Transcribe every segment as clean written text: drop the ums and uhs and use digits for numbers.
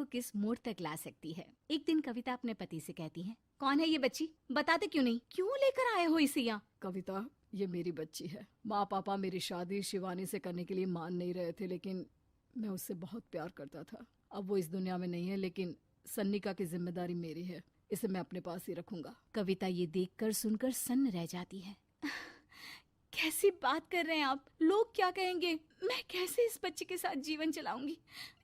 को किस मोड़ तक ला सकती है। एक दिन कविता अपने पति से कहती है, कौन है ये बच्ची, बताते क्यों नहीं, क्यों लेकर आए हो इसे यहाँ? कविता, ये मेरी बच्ची है। माँ पापा मेरी शादी शिवानी से करने के लिए मान नहीं रहे थे, लेकिन मैं उससे बहुत प्यार करता था। अब वो इस दुनिया में नहीं है, लेकिन सन्निका की जिम्मेदारी मेरी है। इसे मैं अपने पास ही रखूंगा। कविता ये देखकर सुनकर सन्न रह जाती है। कैसी बात कर रहे हैं आप, लोग क्या कहेंगे, मैं कैसे इस बच्चे के साथ जीवन चलाऊंगी?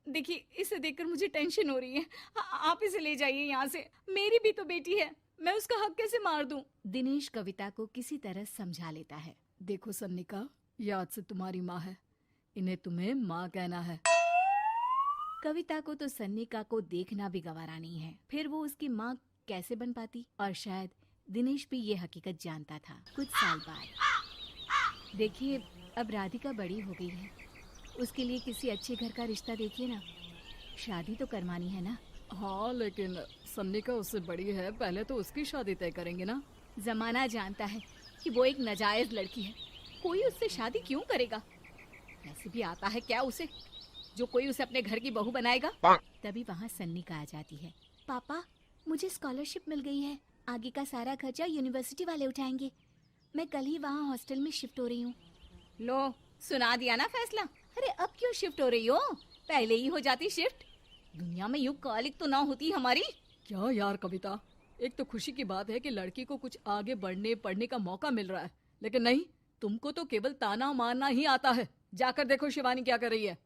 देखिए, इसे देखकर मुझे टेंशन हो रही है। आप इसे ले जाइए यहाँ से, मेरी भी तो बेटी है, मैं उसका हक कैसे मार दूं? दिनेश कविता को किसी तरह समझा लेता है। देखो सन्निका, ये आज से तुम्हारी माँ है, इन्हें तुम्हें माँ कहना है। कविता को तो सन्निका को देखना भी गवारा नहीं है, फिर वो उसकी माँ कैसे बन पाती? और शायद दिनेश भी ये हकीकत जानता था। कुछ साल बाद देखिए, अब राधिका बड़ी हो गई है, उसके लिए किसी अच्छे घर का रिश्ता देखिए ना, शादी तो करवानी है ना। हाँ, लेकिन सन्निका उससे बड़ी है, पहले तो उसकी शादी तय करेंगे ना। जमाना जानता है कि वो एक नाजायज लड़की है, कोई उससे शादी क्यों करेगा? वैसे भी आता है क्या उसे, जो कोई उसे अपने घर की बहू बनाएगा? तभी वहाँ सन्निका आ जाती है। पापा, मुझे स्कॉलरशिप मिल गई है, आगे का सारा खर्चा यूनिवर्सिटी वाले उठाएंगे, मैं कल ही वहाँ हॉस्टल में शिफ्ट हो रही हूँ। लो, सुना दिया ना फैसला। अरे अब क्यों शिफ्ट हो रही हो, पहले ही हो जाती शिफ्ट, दुनिया में यूं कॉलिक तो ना होती हमारी। क्या यार कविता, एक तो खुशी की बात है कि लड़की को कुछ आगे बढ़ने पढ़ने का मौका मिल रहा है, लेकिन नहीं, तुमको तो केवल ताना मारना ही आता है। जाकर देखो शिवानी क्या कर रही है।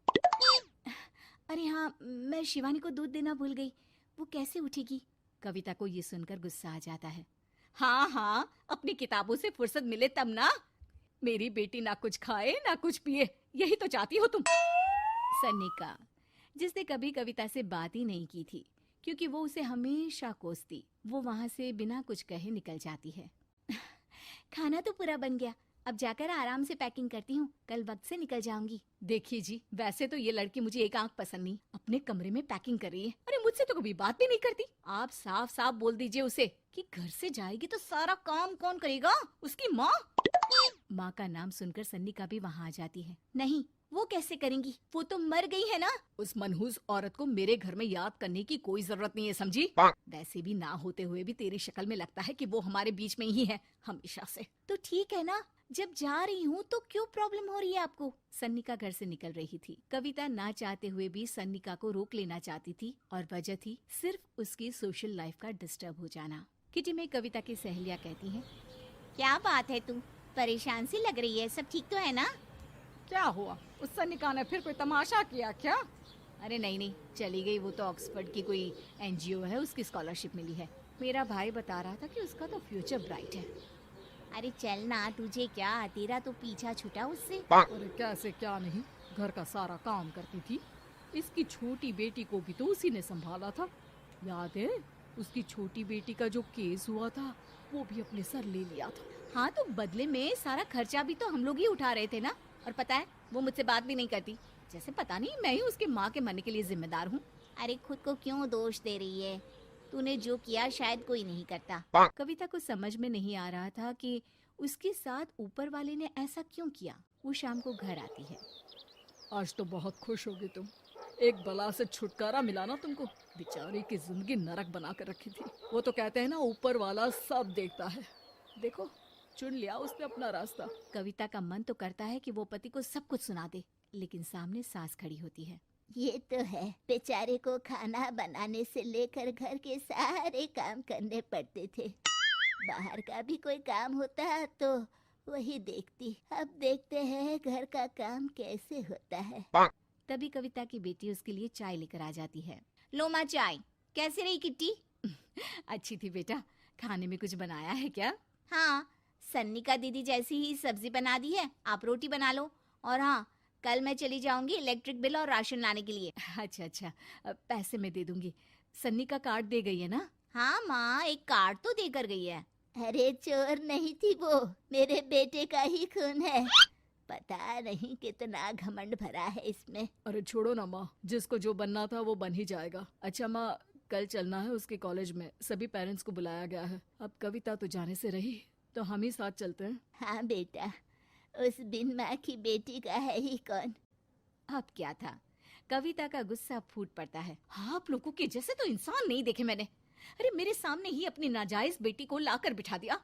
अरे हाँ, मैं शिवानी को दूध देना भूल गई, वो कैसे उठेगी? कविता को ये सुनकर गुस्सा आ जाता है। हाँ हाँ, अपनी किताबों से फुर्सत मिले तब ना, मेरी बेटी ना कुछ खाए ना कुछ पिए, यही तो चाहती हो तुम। सन्निका, जिसने कभी कविता से बात ही नहीं की थी, क्योंकि वो उसे हमेशा कोसती, वो वहाँ से बिना कुछ कहे निकल जाती है। खाना तो पूरा बन गया, अब जाकर आराम से पैकिंग करती हूँ, कल वक्त से निकल जाऊंगी। देखिए जी, वैसे तो ये लड़की मुझे एक आंख पसंद नहीं, अपने कमरे में पैकिंग कर रही है। अरे मुझसे तो कभी बात भी नहीं करती। आप साफ साफ बोल दीजिए उसे कि घर से जाएगी तो सारा काम कौन करेगा, उसकी माँ। माँ का नाम सुनकर सन्निका भी वहाँ आ जाती है। नहीं, वो कैसे करेंगी, वो तो मर गई है ना। उस मनहूस औरत को मेरे घर में याद करने की कोई जरूरत नहीं है, समझी? वैसे भी ना होते हुए भी तेरी शक्ल में लगता है कि वो हमारे बीच में ही है हमेशा से। तो ठीक है ना, जब जा रही हूँ तो क्यों प्रॉब्लम हो रही है आपको? सन्निका घर से निकल रही थी, कविता ना चाहते हुए भी सन्निका को रोक लेना चाहती थी, और वजह थी सिर्फ उसकी सोशल लाइफ का डिस्टर्ब हो जाना। किटी में कविता की सहेलियाँ कहती हैं, क्या बात है, तू परेशान सी लग रही है, सब ठीक तो है ना? क्या हुआ, उस सन्निका ने फिर कोई तमाशा किया क्या? अरे नहीं नहीं, चली गई, वो तो ऑक्सफोर्ड की कोई एनजीओ है, उसकी स्कॉलरशिप मिली है। मेरा भाई बता रहा था कि उसका तो फ्यूचर ब्राइट है। अरे चल ना, तुझे क्या, तेरा तो पीछा छूटा उससे। अरे कैसे क्या नहीं, घर का सारा काम करती थी, इसकी छोटी बेटी को भी तो उसी ने संभाला था। याद है, उसकी छोटी बेटी का जो केस हुआ था, वो भी अपने सर ले लिया था। हाँ, तो बदले में सारा खर्चा भी तो हम लोग ही उठा रहे थे ना, और पता है वो मुझसे बात भी नहीं करती, जैसे पता नहीं मैं ही उसके माँ के मरने के लिए जिम्मेदार हूँ। अरे खुद को क्यों दोष दे रही है, तूने जो किया शायद कोई नहीं करता। कविता को समझ में नहीं आ रहा था कि उसके साथ ऊपर वाले ने ऐसा क्यों किया। वो शाम को घर आती है। आज तो बहुत खुश होगी तुम, एक बला से छुटकारा मिला ना तुमको। बेचारी की जिंदगी नरक बना कर रखी थी। वो तो कहते हैं ना, ऊपर वाला सब देखता है। देखो, चुन लिया उसने अपना रास्ता। कविता का मन तो करता है कि वो पति को सब कुछ सुना दे, लेकिन सामने सास खड़ी होती है। ये तो है, बेचारे को खाना बनाने से लेकर घर के सारे काम करने पड़ते थे। बाहर का भी कोई काम होता तो वही देखती। अब देखते हैं घर का काम कैसे होता है। तभी कविता की बेटी उसके लिए चाय लेकर आ जाती है। लो माँ चाय, कैसी रही किट्टी? अच्छी थी बेटा, खाने में कुछ बनाया है क्या? हाँ, सन्निका दीदी जैसी ही सब्जी बना दी है, आप रोटी बना लो। और हाँ, कल मैं चली जाऊंगी इलेक्ट्रिक बिल और राशन लाने के लिए। अच्छा अच्छा, पैसे मैं दे दूंगी। सन्नी का कार्ड दे गई है ना? हाँ माँ, एक कार्ड तो देकर गई है। अरे चोर नहीं थी वो, मेरे बेटे का ही खून है। पता नहीं कितना घमंड भरा है इसमें। अरे छोड़ो ना माँ, जिसको जो बनना था वो बन ही जाएगा। अच्छा माँ, कल चलना है उसके कॉलेज में, सभी पेरेंट्स को बुलाया गया है। अब कविता तो जाने से रही, तो हम ही साथ चलते हैं। हाँ बेटा, उस बिन माँ की बेटी का है ही कौन। अब क्या था, कविता का गुस्सा फूट पड़ता है। हाँ, आप लोगों के जैसे तो इंसान नहीं देखे मैंने। अरे मेरे सामने ही अपनी नाजायज बेटी को लाकर बिठा दिया।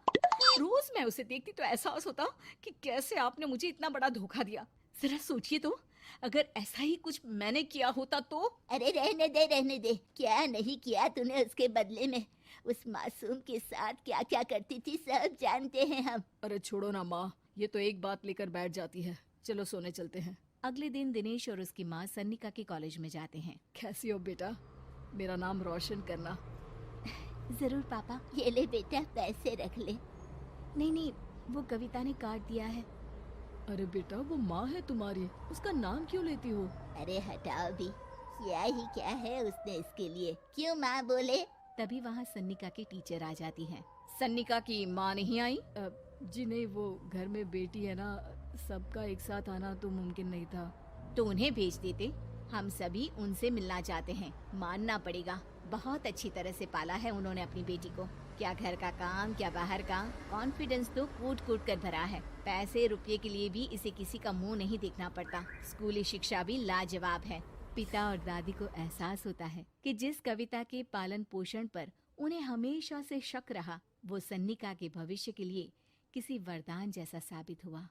रोज मैं उसे देखती तो एहसास होता कि कैसे आपने मुझे इतना बड़ा धोखा दिया। जरा सोचिए तो, अगर ऐसा ही कुछ मैंने किया होता तो। अरे रहने दे, क्या नहीं किया तूने उसके बदले में। उस मासूम के साथ क्या क्या करती थी सब जानते हैं हम। अरे छोड़ो ना माँ, ये तो एक बात लेकर बैठ जाती है। चलो सोने चलते हैं। अगले दिन दिनेश और उसकी माँ सन्निका के कॉलेज में जाते हैं। कैसी हो बेटा? मेरा नाम रोशन करना। जरूर पापा। ये ले बेटा, पैसे रख ले। नहीं, वो कविता ने काट दिया है। अरे बेटा, वो माँ है तुम्हारी, उसका नाम क्यों लेती हो? अरे हटाओ भी, क्या ही क्या है उसने इसके लिए, क्यों माँ बोले। तभी वहाँ सन्निका की टीचर आ जाती हैं। सन्निका की माँ नहीं आई? जी नहीं, वो घर में बेटी है ना, सबका एक साथ आना तो मुमकिन नहीं था। तो उन्हें भेज देते। हम सभी उनसे मिलना चाहते हैं, मानना पड़ेगा। बहुत अच्छी तरह से पाला है उन्होंने अपनी बेटी को। क्या घर का काम, क्या बाहर का। कॉन्फिडेंस तो कूट कूट कर भरा है। पैसे रुपये के लिए भी इसे किसी का मुंह नहीं देखना पड़ता। स्कूली शिक्षा भी लाजवाब है। पिता और दादी को एहसास होता है कि जिस कविता के पालन पोषण पर उन्हें हमेशा से शक रहा, वो सन्निका के भविष्य के लिए किसी वरदान जैसा साबित हुआ।